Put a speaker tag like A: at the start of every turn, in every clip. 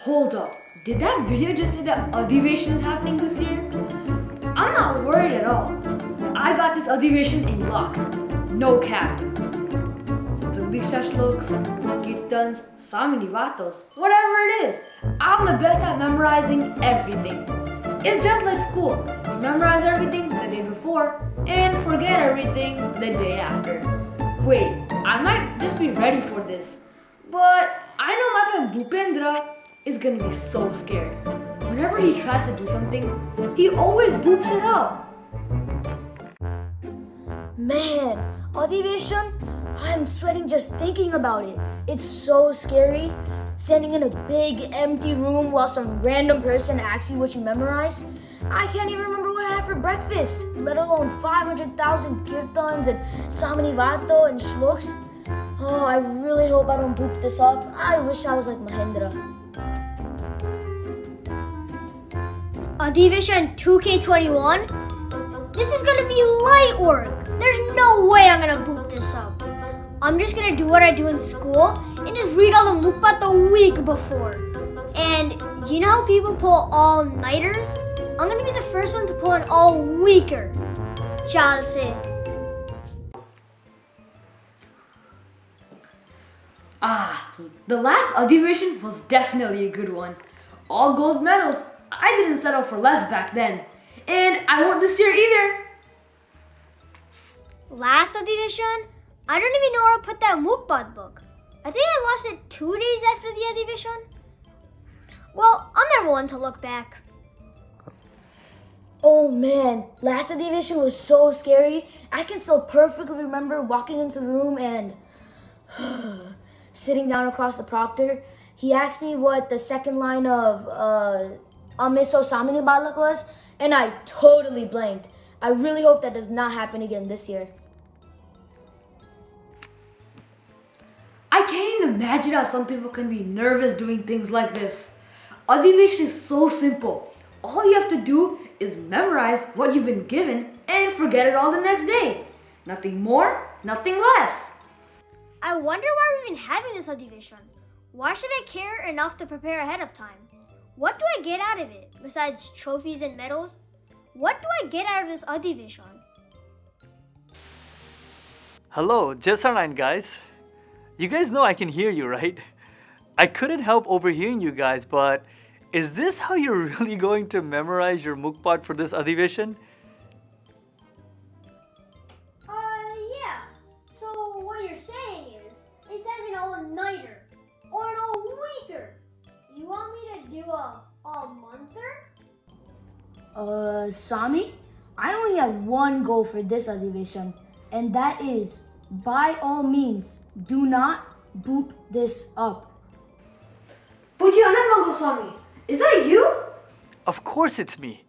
A: Hold up, did that video just say that Adhiveshan is happening this year? I'm not worried at all. I got this Adhiveshan in lock. No cap. So the Diksha Shloks, Kirtans, Samini Vatos, whatever it is, I'm the best at memorizing everything. It's just like school. You memorize everything the day before and forget everything the day after. Wait, I might just be ready for this. But I know my friend Bhupendra is gonna be so scared. Whenever he tries to do something, he always boops it up.
B: Man, Adhiveshan, I'm sweating just thinking about it. It's so scary. Standing in a big empty room while some random person asks you what you memorized. I can't even remember what I had for breakfast, let alone 500,000 kirtans and samanivato and shloks. Oh, I really hope I don't boop this up. I wish I was like Mahendra.
C: Adhiveshan 2K21? This is gonna be light work. There's no way I'm gonna boop this up. I'm just gonna do what I do in school and just read all the mukpath the week before. And you know how people pull all-nighters? I'm gonna be the first one to pull an all-weeker. Jalse.
A: The last Adhiveshan was definitely a good one. All gold medals. I didn't settle for less back then. And I won't this year either.
C: Last Adhiveshan? I don't even know where I put that mukpath book. I think I lost it 2 days after the Adhiveshan. Well, I'm never one to look back.
B: Oh man, last Adhiveshan was so scary. I can still perfectly remember walking into the room and sitting down across the proctor. He asked me what the second line of Amiso Samini Balak was, and I totally blanked. I really hope that does not happen again this year.
A: I can't even imagine how some people can be nervous doing things like this. Adhiveshan is so simple. All you have to do is memorize what you've been given and forget it all the next day. Nothing more, nothing less.
C: I wonder why we're even having this Adhiveshan. Why should I care enough to prepare ahead of time? What do I get out of it besides trophies and medals? What do I get out of this Adhiveshan?
D: Hello, Jesarnine guys. You guys know I can hear you, right? I couldn't help overhearing you guys, but is this how you're really going to memorize your mukpath for this Adhiveshan?
C: Yeah. So what you're saying is, instead of an all-nighter or an all-weeker, you want me to do a all-monther?
B: Sami, I only have one goal for this Adhiveshan, and that is, by all means, do not boop this up.
A: Pujya Anantmangal Swami, is that you?
D: Of course it's me.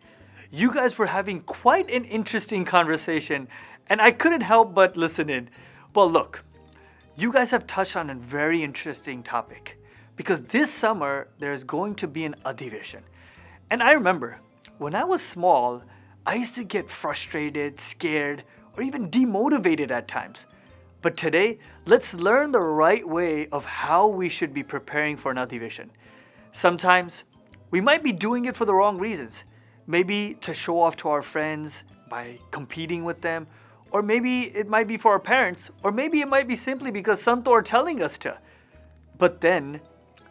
D: You guys were having quite an interesting conversation, and I couldn't help but listen in. Well, look, you guys have touched on a very interesting topic, because this summer there's going to be an Adhiveshan. And I remember, when I was small, I used to get frustrated, scared, or even demotivated at times. But today, let's learn the right way of how we should be preparing for an Adhiveshan. Sometimes, we might be doing it for the wrong reasons. Maybe to show off to our friends by competing with them, or maybe it might be for our parents, or maybe it might be simply because Santo are telling us to. But then,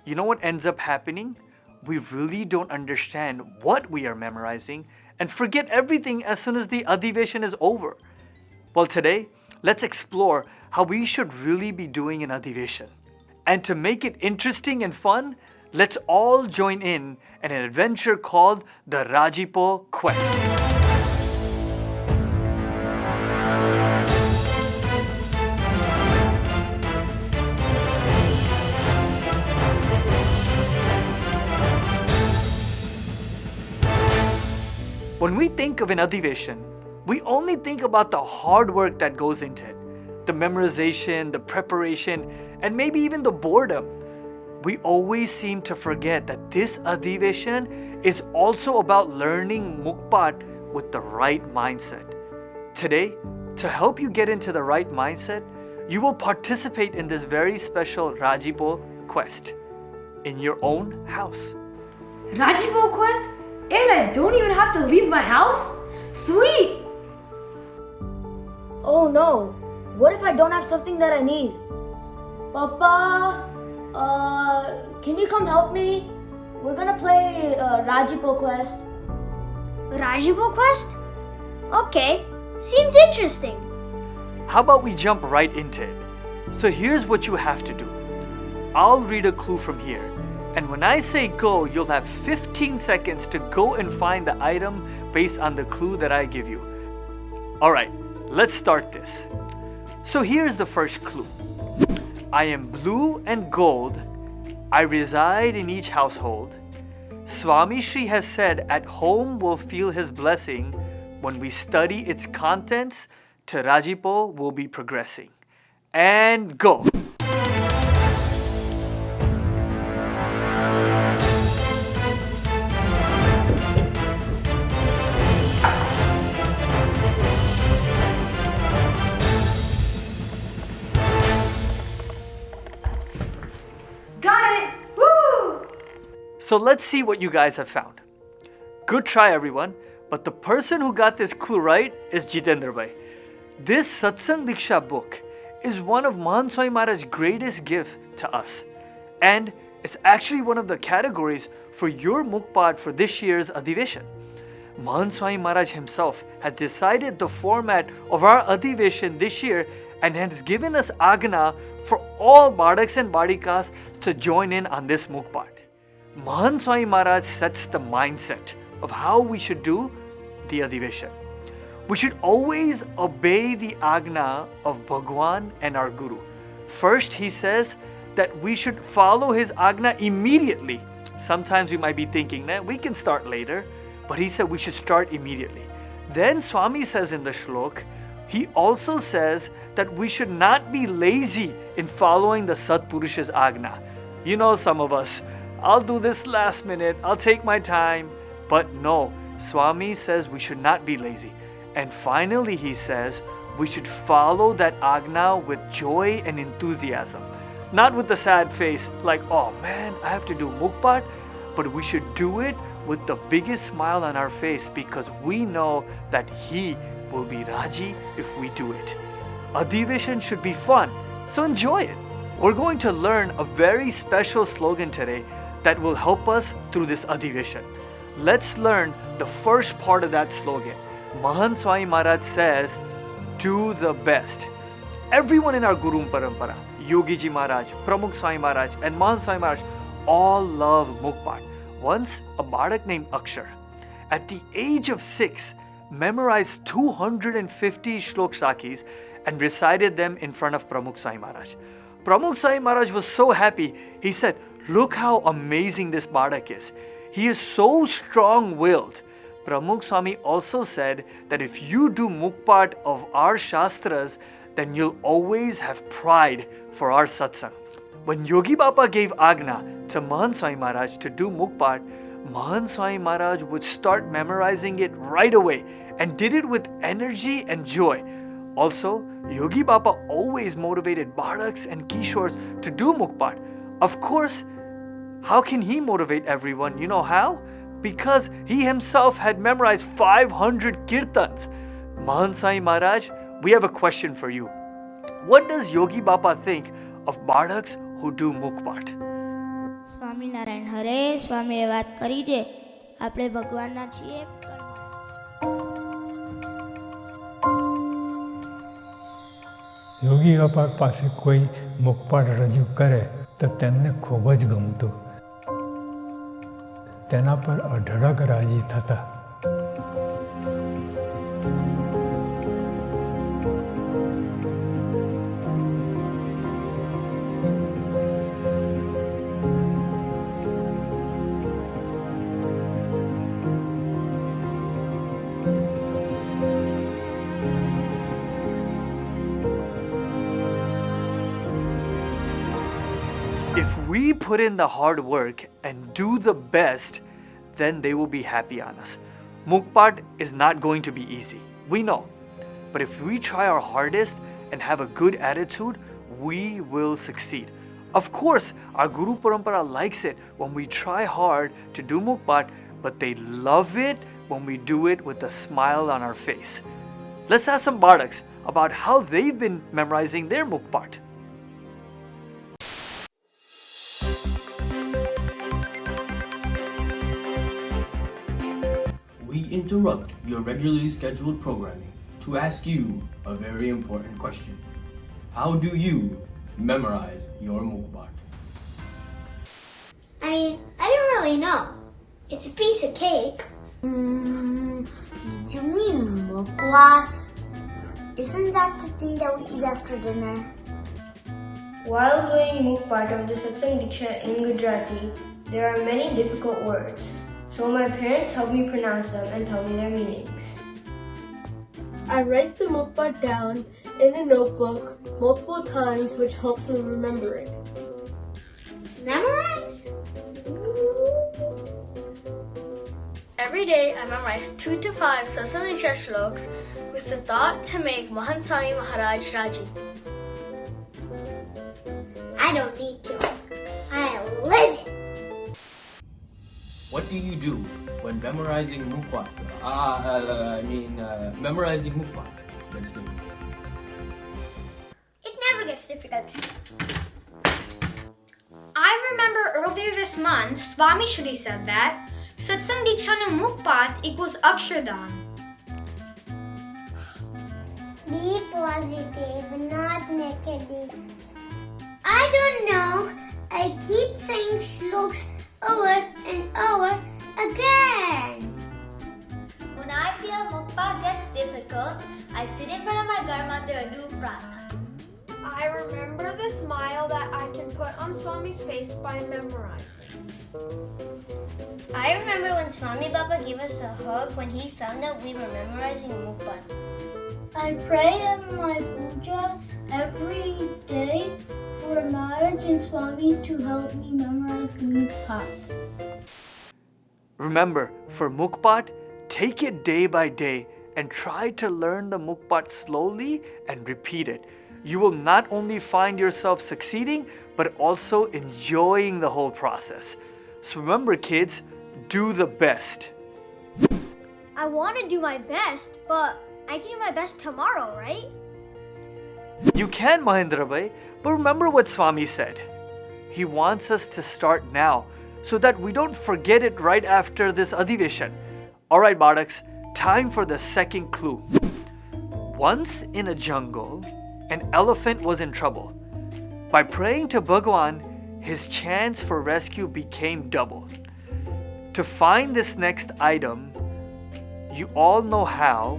D: you know what ends up happening? We really don't understand what we are memorizing and forget everything as soon as the Adhiveshan is over. Well, today, let's explore how we should really be doing an Adhiveshan. And to make it interesting and fun, let's all join in an adventure called the Rajipo Quest. When we think of an Adhiveshan, we only think about the hard work that goes into it, the memorization, the preparation, and maybe even the boredom. We always seem to forget that this Adhiveshan is also about learning mukpath with the right mindset. Today, to help you get into the right mindset, you will participate in this very special Rajipo quest. in your own house.
A: Rajipo quest? And I don't even have to leave my house? Sweet!
B: Oh no, what if I don't have something that I need? Papa, can you come help me? We're gonna play Rajipo quest.
C: Rajipo quest? Okay, seems interesting.
D: How about we jump right into it? So here's what you have to do. I'll read a clue from here, and when I say go, you'll have 15 seconds to go and find the item based on the clue that I give you. Alright, let's start this. So here's the first clue. I am blue and gold. I reside in each household. Swami Shri has said at home we'll feel his blessing. When we study its contents, to Rajipo will be progressing. And go!
A: Got it! Woo!
D: So let's see what you guys have found. Good try, everyone. But the person who got this clue right is Jitendra Bhai. This Satsang Diksha book is one of Mahant Swami Maharaj's greatest gift to us. And it's actually one of the categories for your mukpath for this year's Adhiveshan. Mahant Swami Maharaj himself has decided the format of our Adhiveshan this year and has given us agna for all balaks and balikas to join in on this mukpath. Mahant Swami Maharaj sets the mindset of how we should do the Adhiveshan. We should always obey the agna of Bhagwan and our Guru. First, he says that we should follow his agna immediately. Sometimes we might be thinking that we can start later, but he said we should start immediately. Then Swami says in the shlok, he also says that we should not be lazy in following the Satpurusha's agna. You know, some of us, I'll do this last minute, I'll take my time. But no, Swami says we should not be lazy. And finally, he says we should follow that agna with joy and enthusiasm. Not with the sad face like, oh man, I have to do mukpath, but we should do it with the biggest smile on our face because we know that he will be Raji if we do it. Adhiveshan should be fun, so enjoy it. We're going to learn a very special slogan today that will help us through this Adhiveshan. Let's learn the first part of that slogan. Mahant Swami Maharaj says, do the best. Everyone in our Guru Parampara, Yogiji Maharaj, Pramukh Swami Maharaj, and Mahant Swami Maharaj all love mukpath. Once, a balak named Akshar, at the age of 6, memorized 250 shlok shakis and recited them in front of Pramukh Swami Maharaj. Pramukh Swami Maharaj was so happy, he said, look how amazing this balak is. He is so strong-willed. Pramukh Swami also said that if you do mukpath of our shastras, then you'll always have pride for our satsang. When Yogi Baba gave agna to Mahant Swami Maharaj to do mukpath, Mahant Swami Maharaj would start memorizing it right away and did it with energy and joy. Also, Yogi Baba always motivated balaks and kishores to do mukpath. Of course, how can he motivate everyone? You know how? Because he himself had memorized 500 kirtans. Mahant Swami Maharaj, we have a question for you. What does Yogi Baba think of balaks who do mukpath?
E: Swaminarayan હરે સ્વામીએ વાત કરી છે આપણે ભગવાનના છીએ.
F: યોગી બાપા પાસે કોઈ મુખપાઠ રજૂ કરે તો તેમને ખૂબ જ ગમતું. તેના પર અઢળક રાજી થતા.
D: If we put in the hard work and do the best, then they will be happy on us. Mukpath is not going to be easy, we know. But if we try our hardest and have a good attitude, we will succeed. Of course, our Guru Parampara likes it when we try hard to do mukpath, but they love it when we do it with a smile on our face. Let's ask some balaks about how they've been memorizing their mukpath.
G: We interrupt your regularly scheduled programming to ask you a very important question. How do you memorize your mukpath?
C: I mean, I don't really know. It's a piece of cake.
B: You mean mukpath? Isn't that the thing that we eat after dinner?
H: While doing mukpath of the Satsang Diksha in Gujarati, there are many difficult words. So my parents help me pronounce them and tell me their meanings.
I: I write the mukpath down in a notebook multiple times, which helps me remember it.
C: Memorize?
I: Every day I memorize 2 to 5 Satsang Diksha shloks with the thought to make Mahant Swami Maharaj Raji.
C: I don't need to. I live it.
G: What do you do when memorizing mukpath? Memorizing mukpath gets difficult.
C: It never gets difficult.
J: I remember earlier this month, Swami Shri said that Satsang Diksha no mukpath equals Akshardhan.
C: Be positive, not negative. I don't know. I keep saying shloks over and over again.
E: When I feel mukpath gets difficult, I sit in front of my grandmother and do prana.
I: I remember the smile that I can put on Swami's face by memorizing.
E: I remember when Swami Baba gave us a hug when he found out we were memorizing mukpath.
B: I pray in my puja every day for Maharaj and Swami to help me memorize the mukpath.
D: Remember, for mukpath, take it day by day and try to learn the mukpath slowly and repeat it. You will not only find yourself succeeding, but also enjoying the whole process. So remember, kids, do the best.
C: I want to do my best, but I can do my best tomorrow, right?
D: You can, Mahendra Bhai, but remember what Swami said. He wants us to start now so that we don't forget it right after this Adhiveshan. Alright, balaks, time for the second clue. Once in a jungle, an elephant was in trouble. By praying to Bhagwan, his chance for rescue became double. To find this next item, you all know how,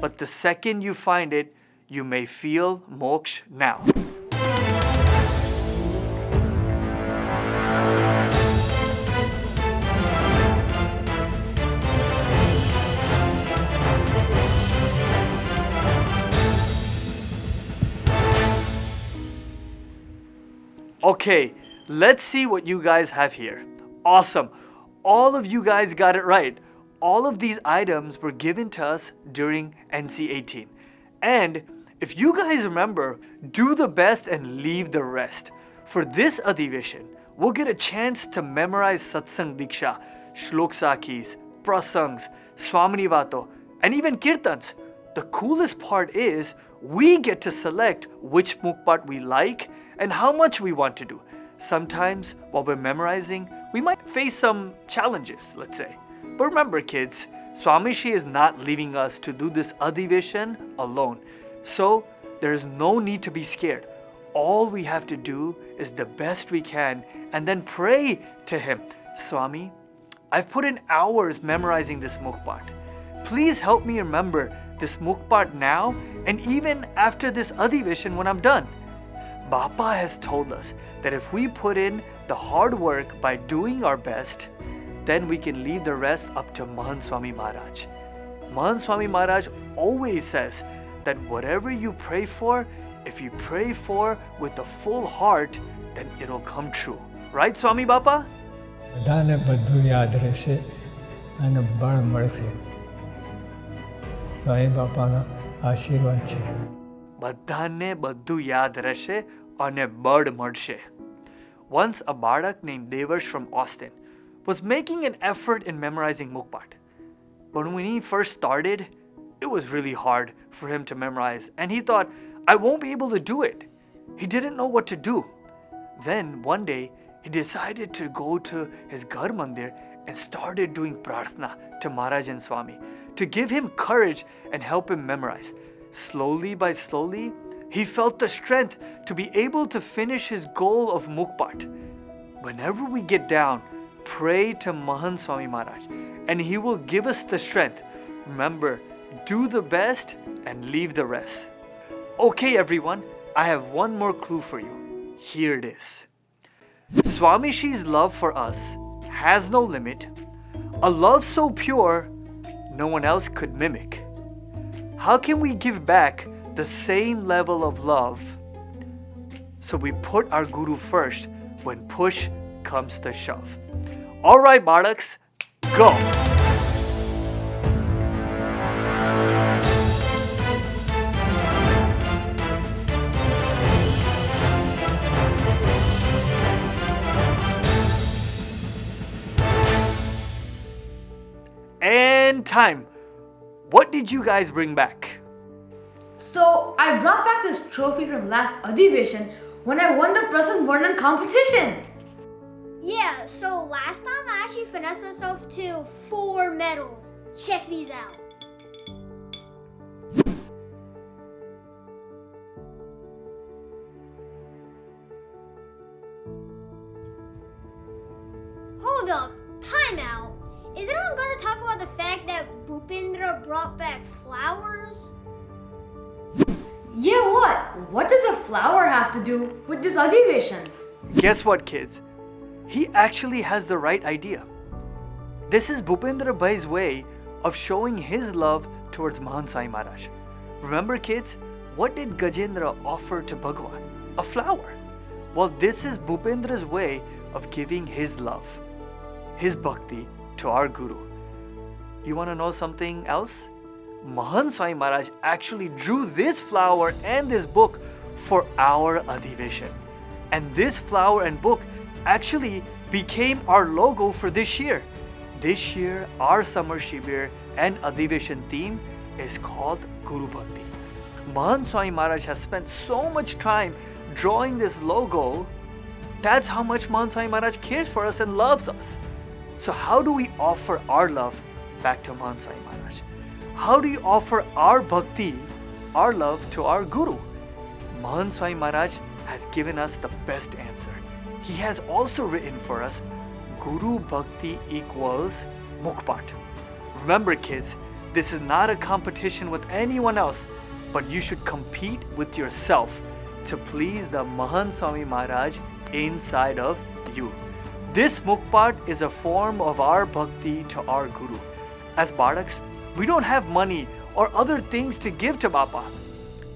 D: but the second you find it, you may feel moksha now. Okay, let's see what you guys have here. Awesome. All of you guys got it right. All of these items were given to us during NC18. And if you guys remember, do the best and leave the rest. For this Adhiveshan, we'll get a chance to memorize Satsang Diksha, Shlok Sakis, Prasangs, Swaminivato, and even Kirtans. The coolest part is we get to select which mukpath we like and how much we want to do. Sometimes while we're memorizing, we might face some challenges, let's say. But remember, kids, Swami Shri is not leaving us to do this Adhiveshan alone. So there is no need to be scared. All we have to do is the best we can and then pray to him. Swami, I've put in hours memorizing this mukpath. Please help me remember this mukpath now and even after this Adhiveshan when I'm done. Bapa has told us that if we put in the hard work by doing our best, then we can leave the rest up to Mahant Swami Maharaj. Mahant Swami Maharaj always says that whatever you pray for, if you pray for with a full heart, then it'll come true. Right, Swami Bapa?
F: બધાને બધું યાદ રહેશે અને બળ મળશે. સ્વામી બાપાના આશીર્વાદ છે.
D: બધાને બધું યાદ રહેશે અને બળ મળશે. once a balak named Devarsh from Austin was making an effort in memorizing mukpath. But when he first started, it was really hard for him to memorize, and he thought, I won't be able to do it. He didn't know what to do. Then one day, he decided to go to his Ghar Mandir and started doing prarthana to Maharaj and Swami to give him courage and help him memorize. Slowly by slowly, he felt the strength to be able to finish his goal of mukpath. Whenever we get down, pray to Mahant Swami Maharaj and he will give us the strength. Remember, do the best and leave the rest. Okay everyone, I have one more clue for you. Here it is. Swami Shri's love for us has no limit, a love so pure no one else could mimic. How can we give back the same level of love? So we put our Guru first when push comes to shove. Alright balaks, go! And time. What did you guys bring back?
A: So I brought back this trophy from last Adhiveshan when I won the Prasang Varnan competition.
C: Yeah, so last time I actually finessed myself to 4 medals. Check these out. Hold up, time out. Is anyone going to talk about the fact that Bhupendra brought back flowers?
A: Yeah, what? What does a flower have to do with this Adhiveshan?
D: Guess what, kids? He actually has the right idea. This is Bhupendra Bhai's way of showing his love towards Mahant Sai Maharaj. Remember, kids, what did Gajendra offer to Bhagwan? A flower. Well, this is Bhupendra's way of giving his love, his bhakti to our Guru. You want to know something else? Mahant Swami Maharaj actually drew this flower and this book for our Adhiveshan. And this flower and book actually became our logo for this year. This year, our summer Shibir and Adhiveshan theme is called Guru Bhakti. Mahant Swami Maharaj has spent so much time drawing this logo. That's how much Mahant Swami Maharaj cares for us and loves us. So how do we offer our love back to Mahant Swami Maharaj? How do you offer our bhakti, our love to our Guru? Mahant Swami Maharaj has given us the best answer. He has also written for us Guru Bhakti equals mukpath. Remember kids, this is not a competition with anyone else, but you should compete with yourself to please the Mahant Swami Maharaj inside of you. This mukpath is a form of our bhakti to our Guru. As balaks, we don't have money or other things to give to Bapa,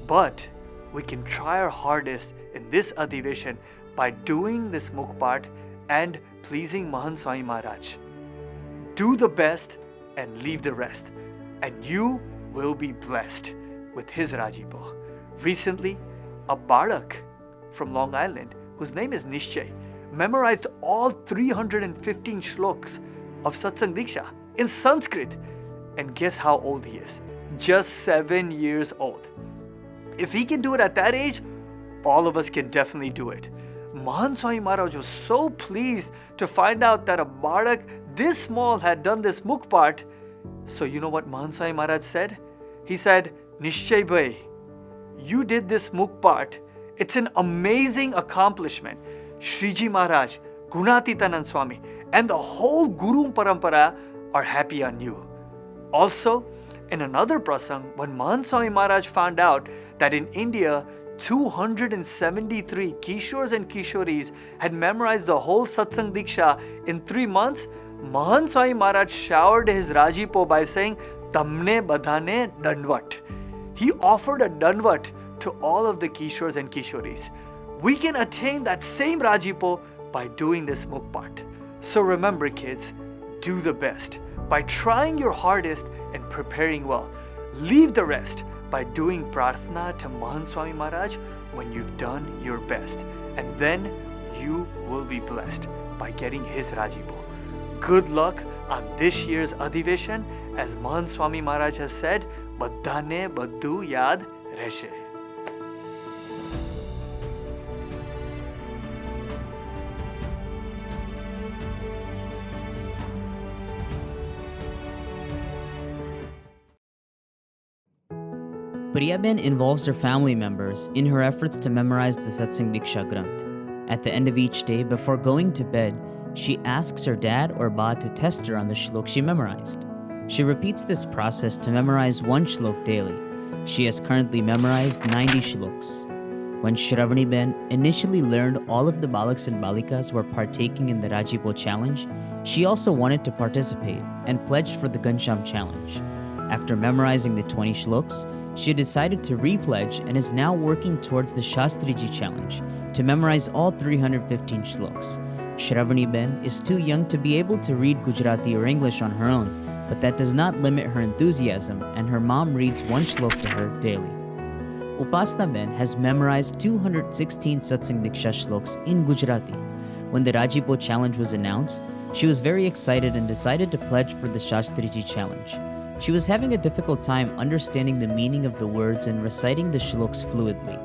D: but we can try our hardest in this Adhiveshan by doing this mukpath and pleasing Mahant Swami Maharaj. Do the best and leave the rest, and you will be blessed with his rajipo. Recently, a balak from Long Island, whose name is Nishchay, memorized all 315 shloks of Satsang Diksha in Sanskrit. And guess how old he is? Just 7 years old. If he can do it at that age, all of us can definitely do it. Mahant Swami Maharaj was so pleased to find out that a balak this small had done this mukpath. So you know what Mahant Swami Maharaj said? He said, Nishchay Bhai, you did this mukpath. It's an amazing accomplishment. Shriji Maharaj, Gunatitanand Swami, and the whole Guru Parampara are happy on you. Also, in another prasang, when Mahant Swami Maharaj found out that in India, 273 Kishores and Kishoris had memorized the whole Satsang Diksha in 3 months, Mahant Swami Maharaj showered his rajipo by saying, Tamne badhane dandvat. He offered a dandvat to all of the Kishores and Kishoris. We can attain that same rajipo by doing this mukpath. So remember kids, do the best by trying your hardest and preparing well. Leave the rest by doing prarthana to Mahant Swami Maharaj when you've done your best. And then you will be blessed by getting his rajipo. Good luck on this year's Adhiveshan. As Mahant Swami Maharaj has said, Baddhane Baddu Yad Reshe.
K: Priyaben involves her family members in her efforts to memorize the Satsang Diksha Granth. At the end of each day, before going to bed, she asks her dad or ba to test her on the shlok she memorized. She repeats this process to memorize one shlok daily. She has currently memorized 90 shloks. When Shravani Ben initially learned all of the balaks and balikas were partaking in the Rajipo challenge, she also wanted to participate and pledged for the Gansham challenge. After memorizing the 20 shloks, she decided to repledge and is now working towards the Shastriji challenge to memorize all 315 shloks. Shravani Ben is too young to be able to read Gujarati or English on her own, but that does not limit her enthusiasm, and her mom reads one shlok to her daily. Upasna Ben has memorized 216 Satsang Diksha shloks in Gujarati. When the Rajipo challenge was announced, she was very excited and decided to pledge for the Shastriji challenge. She was having a difficult time understanding the meaning of the words and reciting the shloks fluidly.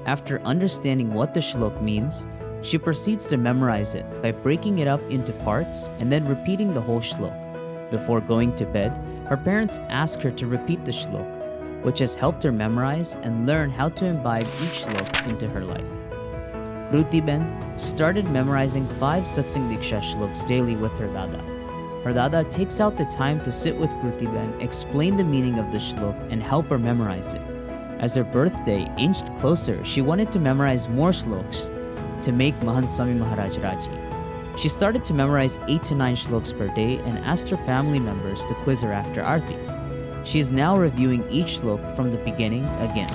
K: After understanding what the shlok means, she proceeds to memorize it by breaking it up into parts and then repeating the whole shlok. Before going to bed, her parents ask her to repeat the shlok, which has helped her memorize and learn how to imbibe each shlok into her life. Kruti Ben started memorizing 5 Satsang Diksha shloks daily with her dada. Her dada takes out the time to sit with Kruti Ben, explain the meaning of the shlok, and help her memorize it. As her birthday inched closer, she wanted to memorize more shloks to make Mahant Swami Maharaj Raji. She started to memorize 8 to 9 shloks per day and asked her family members to quiz her after Aarti. She is now reviewing each shlok from the beginning again.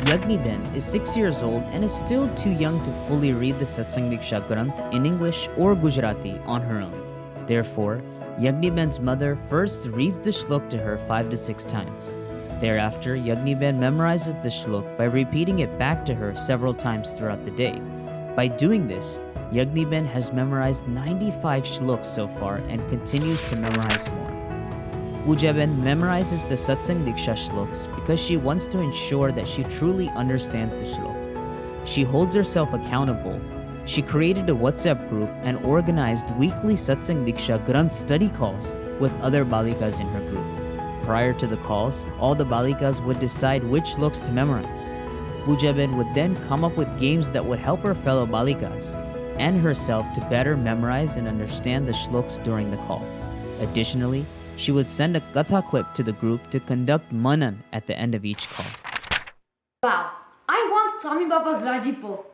K: Yagni Ben is 6 years old and is still too young to fully read the Satsang Diksha Granth in English or Gujarati on her own. Therefore, Yagni Ben's mother first reads the shlok to her 5 to 6 times. Thereafter, Yagni Ben memorizes the shlok by repeating it back to her several times throughout the day. By doing this, Yagni Ben has memorized 95 shloks so far and continues to memorize more. Pujya Ben memorizes the Satsang Diksha shloks because she wants to ensure that she truly understands the shlok. She holds herself accountable. She created a WhatsApp group and organized weekly Satsang Diksha Granth study calls with other balikas in her group. Prior to the calls, all the balikas would decide which shloks to memorize. Pujya Ben would then come up with games that would help her fellow balikas and herself to better memorize and understand the shloks during the call. Additionally, she would send a katha clip to the group to conduct manan at the end of each call.
A: Wow, I want Swami Baba's rajipo.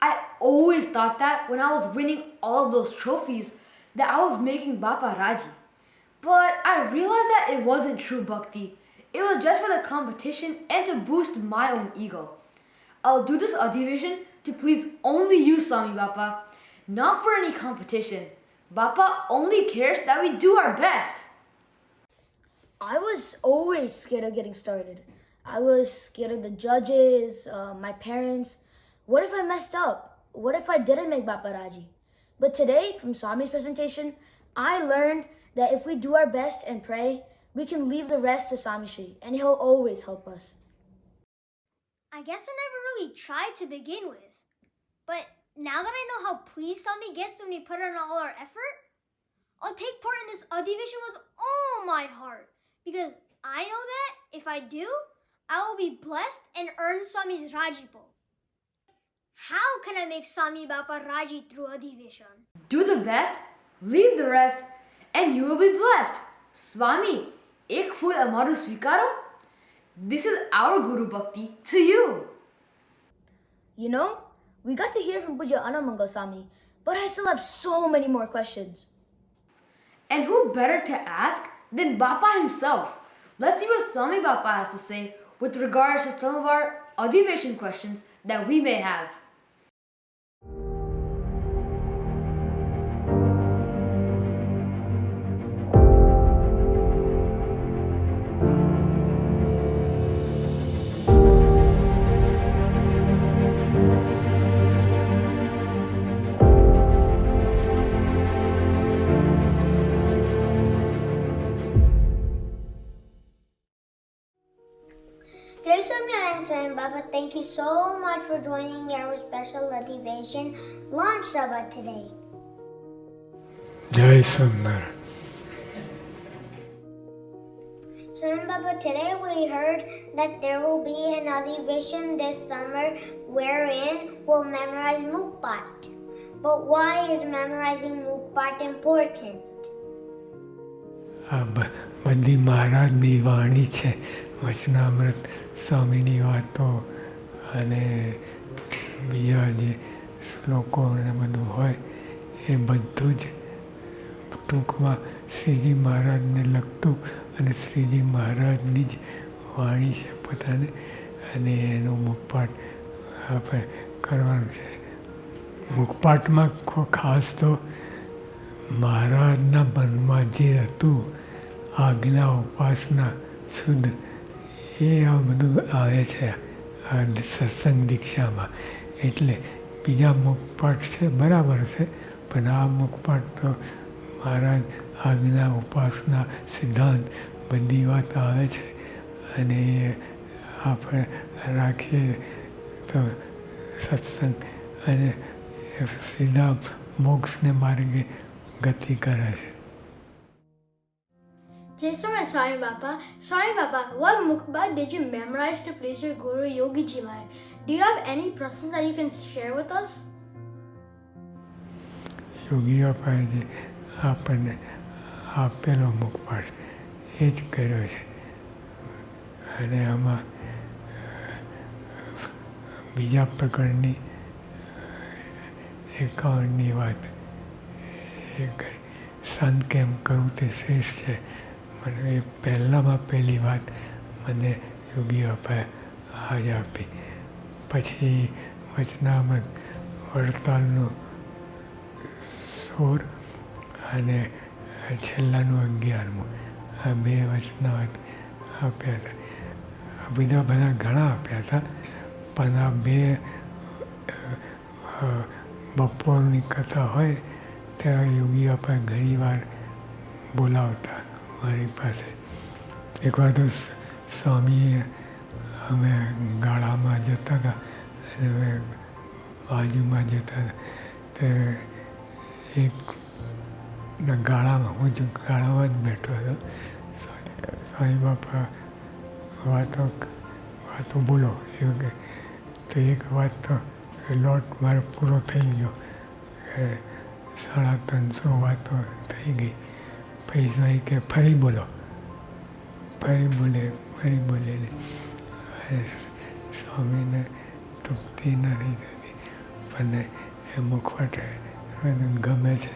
A: I always thought that when I was winning all of those trophies that I was making Bapa Raji. But I realized that it wasn't true bhakti. It was just for the competition and to boost my own ego. I'll do this Adhiveshan to please only you, Swami Bapa, not for any competition. Bapa only cares that we do our best.
B: I was always scared of getting started. I was scared of the judges, my parents. What if I messed up? What if I didn't make Bapa Raji? But today, from Swami's presentation, I learned that if we do our best and pray, we can leave the rest to Swami Shri, and he'll always help us.
C: I guess I never really tried to begin with. But now that I know how pleased Swami gets when we put in all our effort, I'll take part in this Adhiveshan with all my heart. Because I know that if I do, I will be blessed and earn Swami's rajipo. How can I make Swami Bapa Raji through Adhiveshan?
A: Do the best, leave the rest, and you will be blessed. Swami, ek phul amaru svikaro. This is our Guru Bhakti to you.
B: You know, we got to hear from Pujya Anantmangal Swami, but I still have so many more questions.
A: And who better to ask than Bapa himself? Let's see what Swami Bapa has to say with regards to some of our Adhiveshan questions that we may have.
E: Jai Swaminarayan Swami Baba, thank you so much for joining our special Adhiveshan launch Sabha today.
F: જય Swaminarayan.
E: Swami Baba, today we heard that there will be an Adhiveshan this summer wherein we'll memorize mukpath. But why is memorizing mukpath important?
F: આ બધી મહારાજની વાણી છે, વચનામૃત સ્વામીની વાતો અને બીજા જે શ્લોકો અને બધું હોય એ બધું જ ટૂંકમાં શ્રીજી મહારાજને લગતું અને શ્રીજી મહારાજની જ વાણી છે પોતાને, અને એનું મુખપાઠ આપણે કરવાનું છે. મુખપાઠમાં ખાસ તો મહારાજના મનમાં જે હતું આજ્ઞા ઉપાસના શુદ્ધ, એ આ બધું આવે છે આ સત્સંગ દીક્ષામાં. એટલે બીજા મુખપાઠ છે બરાબર છે, પણ આ મુખપાઠ તો મહારાજ આજ્ઞા ઉપાસના સિદ્ધાંત બધી વાત આવે છે, અને આપણે રાખીએ તો સત્સંગ અને સીધા મોક્ષને માર્ગે ગતિ કરે છે.
I: Jai Swaminarayan Swami Baba. Swami Baba, what mukpath did you memorize to please your Guru Yogiji Maharaj? Do you have any process that you can share with us?
F: યોગીઓ પાસે આપણને આપેલો મુખપાઠ એ જ કર્યો છે, અને આમાં બીજા પ્રકારની એકાઉન્ટની વાત એ કરી. સંત કેમ કરવું તે શ્રેષ્ઠ છે, મને એ પહેલાંમાં પહેલી વાત મને યોગી અપાએ આજ આપી. પછી વચનામૃત વડતાલનું 16 અને છેલ્લાનું 11મું, આ 2 વચનામૃત આપ્યા હતા. બીજા બધા ઘણા આપ્યા હતા, પણ આ 2 બપોરની કથા હોય ત્યારે યોગી આપા ઘણીવાર બોલાવતા મારી પાસે. એકવાર તો સ્વામીએ અમે ગાળામાં જતા હતા અને અમે બાજુમાં જતા હતા, તો એક ગાળામાં હું જ ગાળામાં જ બેઠો હતો. સ્વામી બાપા વાતો બોલો એવું કે, તો એક વાત તો લોટ મારો પૂરો થઈ ગયો, 350 વાતો થઈ ગઈ. પછી કે ફરી બોલો, ફરી બોલે સ્વામીને તૃપ્તિ નથી થતી, પણ એ મુખવાટે ગમે છે.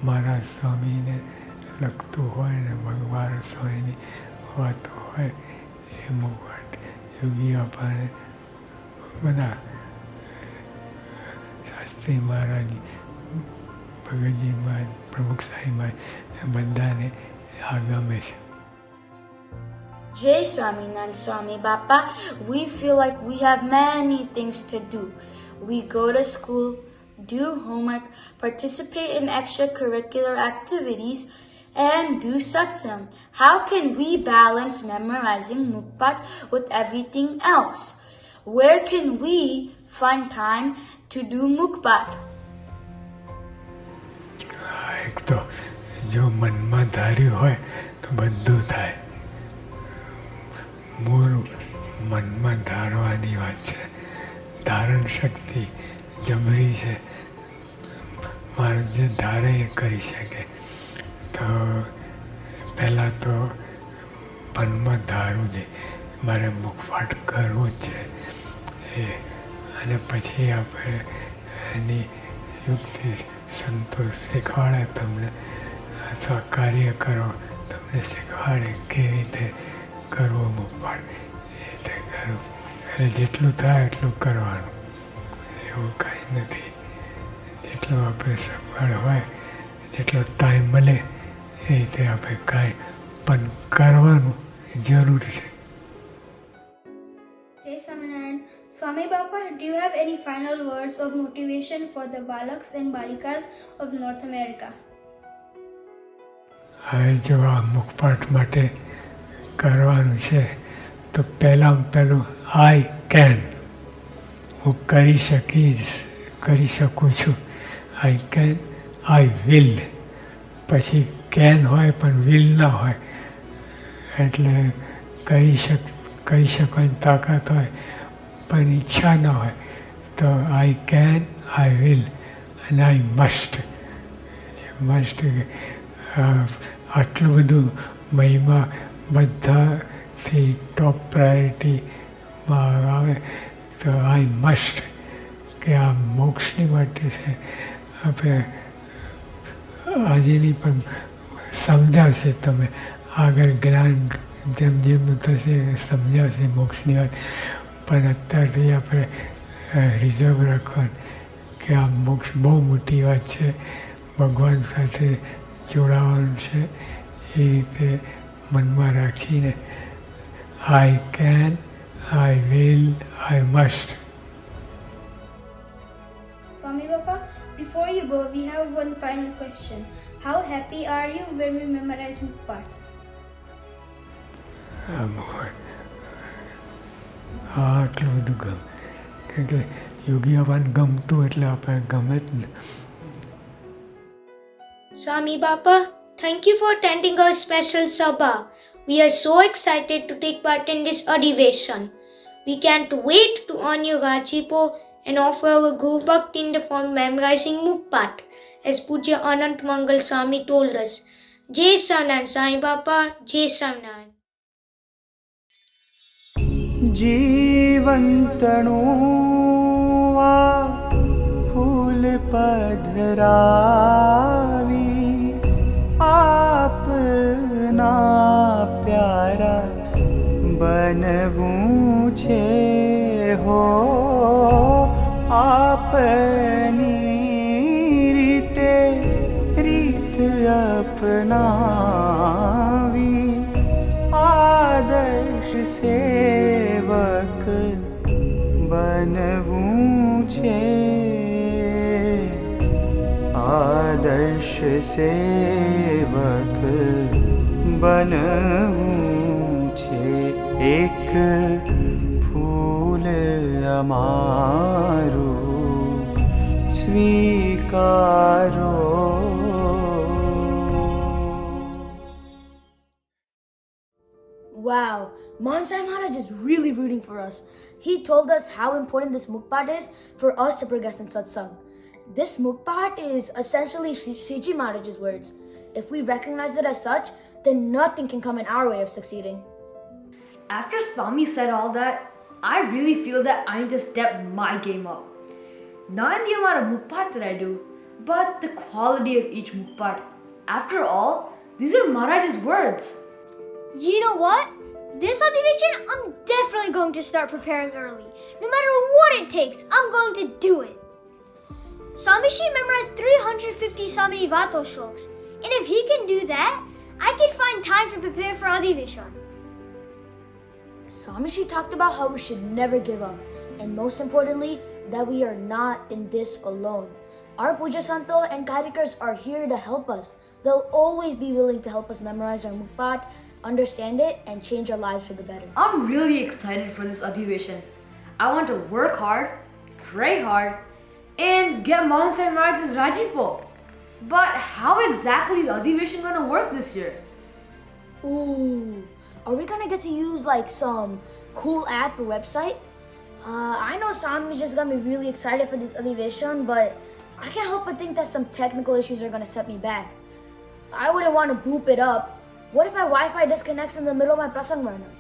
F: મારા સ્વામીને લગતું હોય ને ભગવાન સ્વામીની વાતો હોય એ મુખવાટ યોગી અપાને બધા શાસ્ત્રી મહારાજ, ભગતજી મહારાજ, પ્રમુખ સાહેબ મહારાજ એ બધાને આ ગમે છે.
B: Jai Swaminarayan Swami Baba, we feel like we have many things to do. We go to school, do homework, participate in extracurricular activities, and do satsang. How can we balance memorizing mukpath with everything else? Where can we find time to do mukpath?
F: એક તો જો મનમાં ધાર્યું હોય તો બધું થાય. મૂળ મનમાં ધારવાની વાત છે. ધારણ શક્તિ જબરી છે, મારે જે ધારે એ કરી શકે. તો પહેલાં તો મનમાં ધારવું છે મારે મુખપાઠ કરવું જ છે એ, અને પછી આપણે એની યુક્તિ સંતોષ શીખવાડે તમને, અથવા કાર્ય કરો તમને શીખવાડે કેવી રીતે કરવું મુખપાઠ, એ રીતે કરવું. અને જેટલું થાય એટલું કરવાનું, એવું કાંઈ નથી. જેટલું આપણે સગવડ હોય, જેટલો ટાઈમ મળે એ રીતે આપણે કાંઈ પણ કરવાનું જરૂર છે.
I: Jai Swaminarayan. Swami Baba, do you have any final words of motivation for the balaks and balikas of North America?
F: હવે જો આ મુખપાઠ માટે કરવાનું છે તો પહેલું I can, હું કરી શકું છું. I can, I will. પછી can હોય પણ will ના હોય, એટલે કરી શકવાની તાકાત હોય પણ ઈચ્છા ના હોય. તો I can, I will and I must. આટલું બધું મહિમા બધાથી ટોપ પ્રાયોરિટીમાં આવે તો I must, કે આ મોક્ષની માટે છે. આપણે આજેની પણ સમજાવશે તમે આગળ જ્ઞાન જેમ જેમ થશે સમજાવશે મોક્ષની વાત. પણ અત્યારથી આપણે રિઝર્વ રાખવાનું કે આ મોક્ષ બહુ મોટી વાત છે, ભગવાન સાથે જોડાવાનું છે. એ રીતે મનમાં રાખીને I can, I will, I must.
H: Swami Baba, before you go, we have one final question. How happy are you when we memorize mukpath?
F: આટલું બધું ગમે, કારણ કે યોગી આપણને ગમતું એટલે આપણે ગમે જ ને.
J: Swami Baba, thank you for attending our special Sabha. We are so excited to take part in this Adhiveshan. We can't wait to earn your rajipo and offer our Guru Bhakti in the form memorizing mukpath, as Pujya Anantmangal Swami told us. Jai Sanan Sai Baba, Jai Sanan.
L: जीवंतणो वा फूल पधरावी आपना प्यारा बनवूं छे हो आपनी रीते रीत अपनावी आदर्श सेवक बनवूं छे आदर्श सेवक बनवूं छे एक फूल Amaru स्वीकारो.
B: Wow, Mahant Maharaj is really rooting for us. He told us how important this mukpath is for us to progress in satsang. This mukpath is essentially Shiji Maharaj's words. If we recognize it as such, then nothing can come in our way of succeeding.
A: After Swami said all that, I really feel that I need to step my game up. Not in the amount of mukpath that I do, but the quality of each mukpath. After all, these are Maharaj's words.
C: You know what? This Adhiveshan, I'm definitely going to start preparing early. No matter what it takes, I'm going to do it. Swami Shri memorized 350 Samini Vato shloks, and if he can do that, I can find time to prepare for Adhiveshan.
B: Swami Shri talked about how we should never give up, and most importantly, that we are not in this alone. Our Puja Santo and Karikars are here to help us. They'll always be willing to help us memorize our mukpath, understand it, and change our lives for the better.
A: I'm really excited for this Adhiveshan. I want to work hard, pray hard, and get Mahant Maharaj's rajipo. But how exactly is Adhiveshan going to work this year?
B: Ooh, are we gonna get to use like some cool app or website? I know Swami just got me really excited for this Adhiveshan, but I can't help but think that some technical issues are gonna set me back. I wouldn't want to boop it up. What if my Wi-Fi disconnects in the middle of my prasang varna?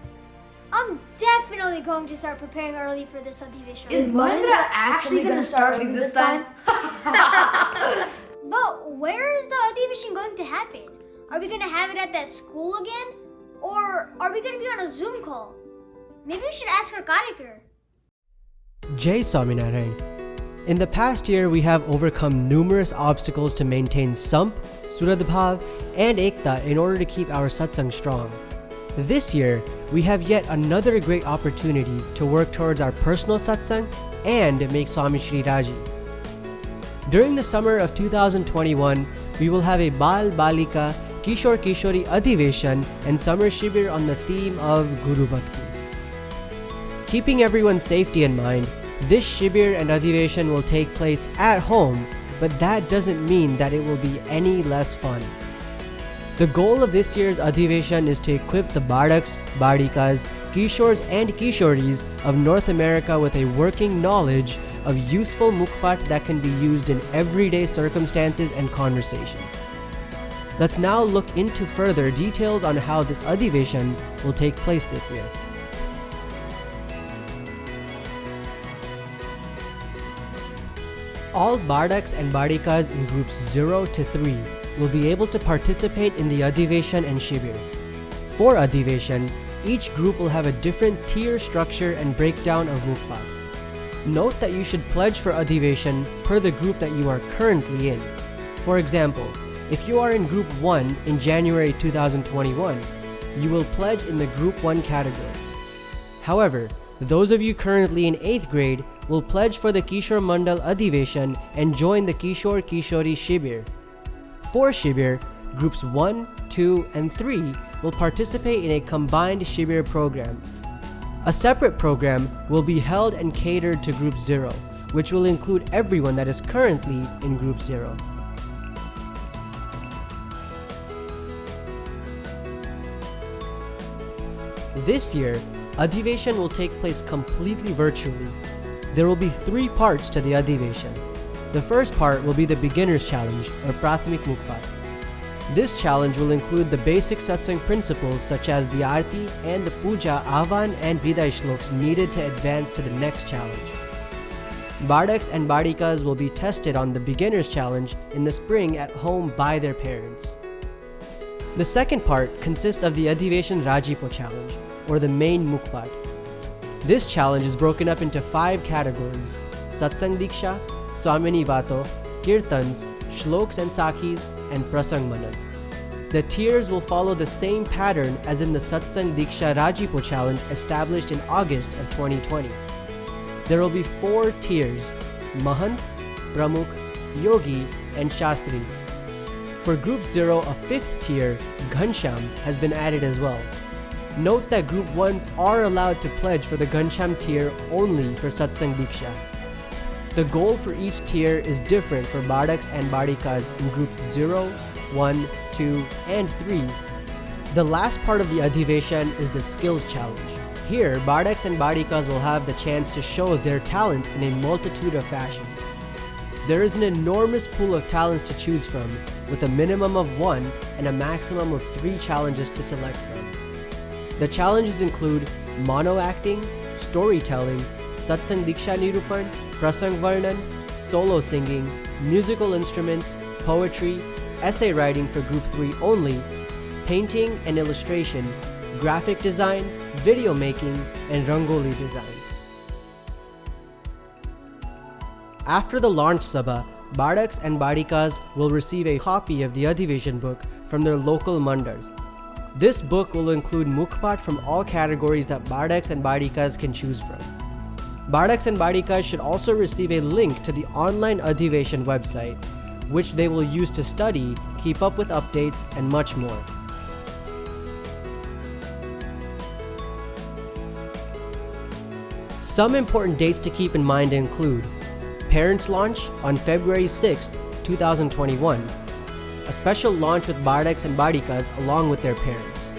C: I'm definitely going to start preparing early for this Adhiveshan.
A: Is Mahendra actually going to start early this time?
C: But where is the Adhiveshan going to happen? Are we going to have it at that school again? Or are we going to be on a Zoom call? Maybe we should ask our Karikar.
M: Jai Swaminarayan. In the past year, we have overcome numerous obstacles to maintain Samp, Suradbhav, and Ekta in order to keep our satsang strong. This year, we have yet another great opportunity to work towards our personal satsang and make Swami Shri Raji. During the summer of 2021, we will have a Bal-Balika, Kishore Kishori Adhiveshan and summer shibir on the theme of Guru Bhakti. Keeping everyone's safety in mind, this Shibir and Adhiveshan will take place at home, but that doesn't mean that it will be any less fun. The goal of this year's Adhiveshan is to equip the balaks, balikas, kishors and kishoris of North America with a working knowledge of useful mukpath that can be used in everyday circumstances and conversations. Let's now look into further details on how this Adhiveshan will take place this year. All balaks and balikas in groups 0 to 3 will be able to participate in the Adhiveshan and Shibir. For Adhiveshan, each group will have a different tier structure and breakdown of mukpath. Note that you should pledge for Adhiveshan per the group that you are currently in. For example, if you are in Group 1 in January 2021, you will pledge in the Group 1 categories. However, those of you currently in 8th grade will pledge for the Kishor Mandal Adhiveshan and join the Kishor Kishori Shibir. For Shibir, Groups 1, 2, and 3 will participate in a combined Shibir program. A separate program will be held and catered to Group 0, which will include everyone that is currently in Group 0. This year, Adhiveshan will take place completely virtually. There will be 3 parts to the Adhiveshan. The first part will be the Beginner's Challenge or Prathamik Mukpath. This challenge will include the basic satsang principles such as the Aarti and the Puja, Ahvan and Viday shloks needed to advance to the next challenge. Balaks and balikas will be tested on the Beginner's Challenge in the spring at home by their parents. The second part consists of the Adhiveshan Rajipo Challenge, or the main mukpath. This challenge is broken up into 5 categories: Satsang Diksha, Swamini Vato, Kirtans, Shloks and Sakhis, and Prasang Manan. The tiers will follow the same pattern as in the Satsang Diksha Rajipo Challenge established in August of 2020. There will be 4 tiers: Mahant, Pramukh, Yogi, and Shastri. For Group 0, a 5th tier, Ghansham, has been added as well. Note that Group 1s are allowed to pledge for the Ghansham tier only for Satsang Diksha. The goal for each tier is different for balaks and balikas in Groups 0, 1, 2, and 3. The last part of the Adhiveshan is the Skills Challenge. Here, balaks and balikas will have the chance to show their talents in a multitude of fashions. There is an enormous pool of talents to choose from, with a minimum of 1 and a maximum of 3 challenges to select from. The challenges include mono acting, storytelling, Satsang Diksha Nirupan, Prasang Varnan, solo singing, musical instruments, poetry, essay writing for Group 3 only, painting and illustration, graphic design, video making, and rangoli design. After the launch Sabha, balaks and balikas will receive a copy of the Adhiveshan book from their local mandars. This book will include mukpath from all categories that balaks and balikas can choose from. Balaks and balikas should also receive a link to the online Adhiveshan website, which they will use to study, keep up with updates, and much more. Some important dates to keep in mind include Parents Launch on February 6, 2021, a special launch with balaks and balikas along with their parents.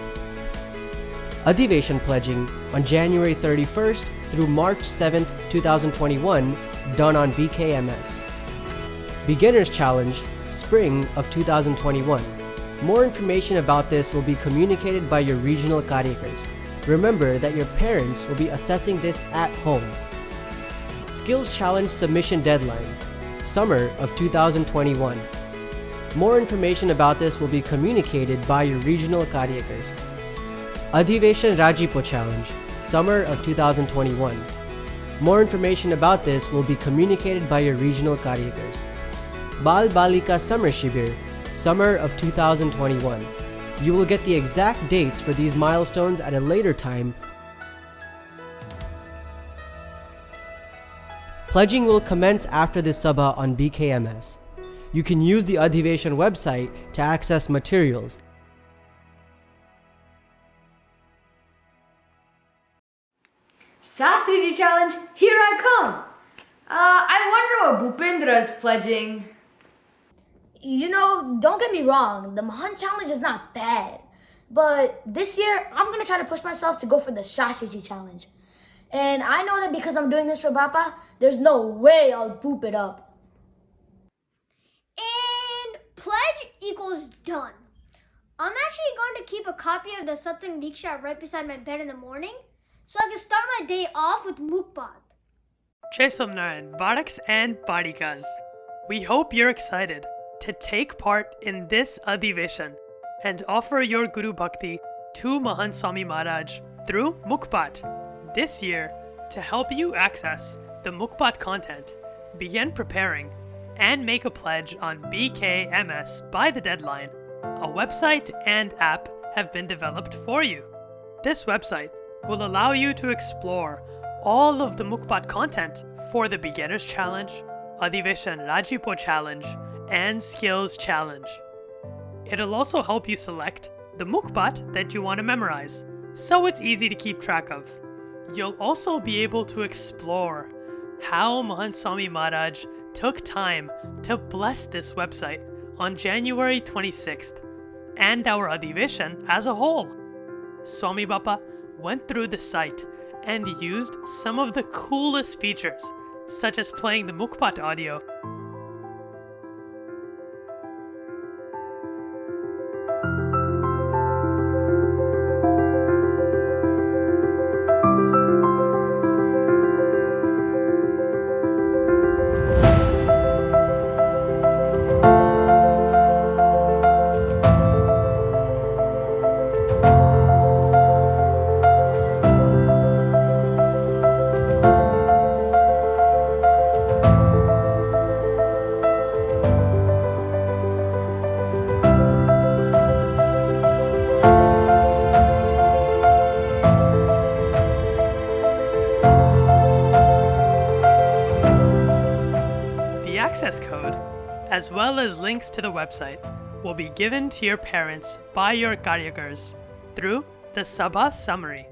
M: Adhiveshan pledging on January 31st through March 7, 2021, done on BKMS. Beginner's Challenge, Spring of 2021. More information about this will be communicated by your regional karyakars. Remember that your parents will be assessing this at home. Skills Challenge submission deadline, Summer of 2021. More information about this will be communicated by your regional karyakars. Adhiveshan Rajipo Challenge, Summer of 2021. More information about this will be communicated by your regional karyakars. Bal-Balika Summer Shibir, Summer of 2021. You will get the exact dates for these milestones at a later time. Pledging will commence after this Sabha on BKMS. You can use the Adhiveshan website to access materials.
A: Shastriji challenge, here I come. I wonder what Bhupendra is pledging.
B: You know, don't get me wrong, the Mahant challenge is not bad. But this year, I'm gonna try to push myself to go for the Shastriji challenge. And I know that because I'm doing this for Bappa, there's no way I'll boop it up.
C: And pledge equals done. I'm actually going to keep a copy of the Satsang Diksha right beside my bed in the morning, so I can start my day off with mukpath.
N: Jai Somnaran, balaks and balikas. We hope you're excited to take part in this Adhiveshan and offer your Guru Bhakti to Mahant Swami Maharaj through mukpath. This year, to help you access the mukpath content, begin preparing and make a pledge on BKMS by the deadline. A website and app have been developed for you. This website will allow you to explore all of the mukpath content for the Beginners Challenge, Adhiveshan Rajipo Challenge, and Skills Challenge. It'll also help you select the mukpath that you want to memorize, so it's easy to keep track of. You'll also be able to explore how Mahant Swami Maharaj took time to bless this website on January 26th, and our Adhiveshan as a whole. Swami Bappa went through the site and used some of the coolest features, such as playing the mukpath audio. Access code, as well as links to the website, will be given to your parents by your Karyakars through the Sabha summary.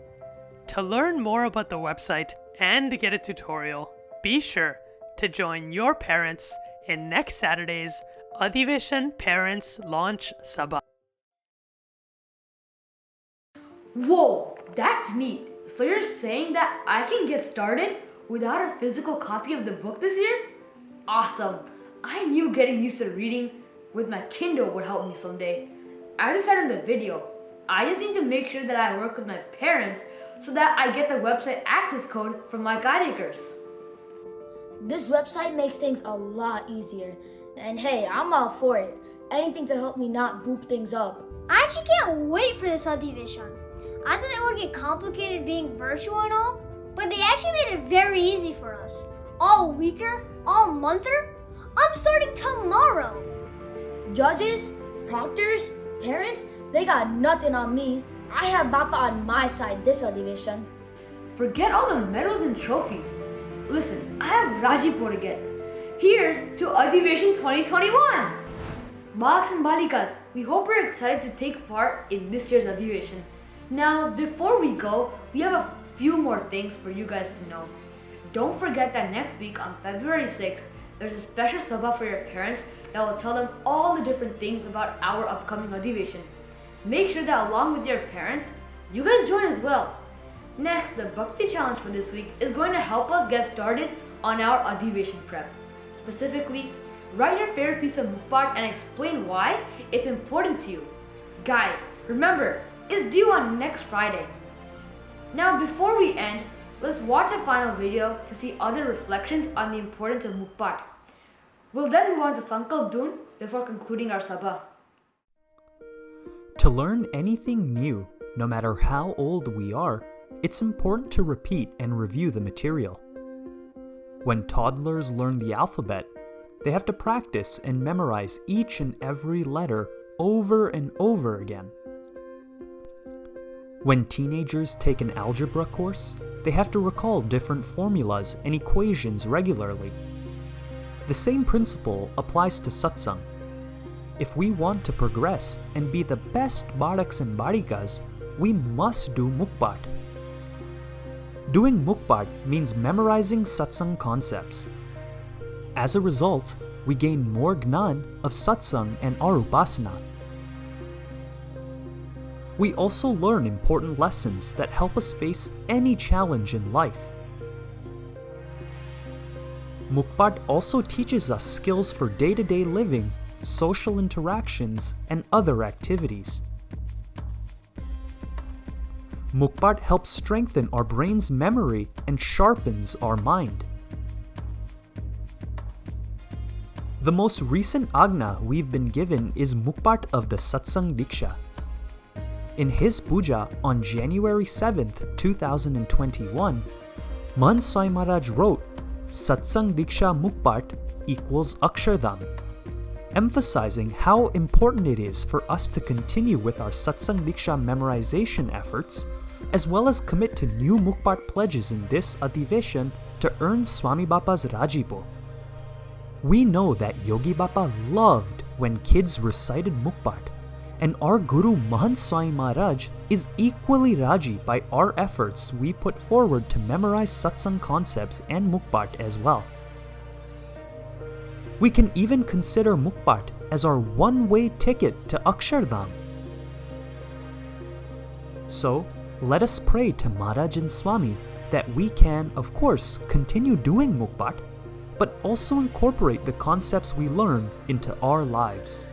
N: To learn more about the website and get a tutorial, be sure to join your parents in next Saturday's Adhiveshan Parents Launch Sabha.
A: Whoa, that's neat. So you're saying that I can get started without a physical copy of the book this year? Awesome. I knew getting used to reading with my Kindle would help me someday. As I said in the video, I just need to make sure that I work with my parents so that I get the website access code from my Karyakars.
B: This website makes things a lot easier. And hey, I'm all for it. Anything to help me not boop things up.
C: I actually can't wait for this Adhiveshan. I thought it would get complicated being virtual and all, but they actually made it very easy for us. All weeker, all monther. I'm starting tomorrow.
B: Judges, proctors, parents, they got nothing on me. I have Bappa on my side this Adhiveshan.
A: Forget all the medals and trophies. Listen, I have rajipo to get. Here's to Adhiveshan 2021. Balaks and balikas, we hope you're excited to take part in this year's Adhiveshan. Now, before we go, we have a few more things for you guys to know. Don't forget that next week on February 6th, there's a special Sabha for your parents that will tell them all the different things about our upcoming Adhiveshan. Make sure that along with your parents, you guys join as well. Next, the Bhakti challenge for this week is going to help us get started on our Adhiveshan prep. Specifically, write your favorite piece of mukpath and explain why it's important to you. Guys, remember, it's due on next Friday. Now, before we end, let's watch a final video to see other reflections on the importance of mukpath. We'll then move on to Sankalp Dun before concluding our Sabha.
O: To learn anything new, no matter how old we are, it's important to repeat and review the material. When toddlers learn the alphabet, they have to practice and memorize each and every letter over and over again. When teenagers take an algebra course, they have to recall different formulas and equations regularly. The same principle applies to satsang. If we want to progress and be the best balaks and balikas, we must do mukpath. Doing mukpath means memorizing satsang concepts. As a result, we gain more gnan of satsang and our upasana. We also learn important lessons that help us face any challenge in life. Mukpath also teaches us skills for day-to-day living, social interactions, and other activities. Mukpath helps strengthen our brain's memory and sharpens our mind. The most recent Agna we've been given is Mukpath of the Satsang Diksha. In his puja on January 7th, 2021, Mahant Swami Maharaj wrote, Satsang Diksha Mukpath equals Akshardham, emphasizing how important it is for us to continue with our Satsang Diksha memorization efforts, as well as commit to new Mukpath pledges in this Adhiveshan to earn Swami Bapa's rajipo. We know that Yogi Bapa loved when kids recited Mukpath, and our Guru Mahant Swami Maharaj is equally raji by our efforts we put forward to memorize satsang concepts and Mukpath as well. We can even consider Mukpath as our one-way ticket to Akshardham. So, let us pray to Maharaj and Swami that we can, of course, continue doing Mukpath, but also incorporate the concepts we learn into our lives.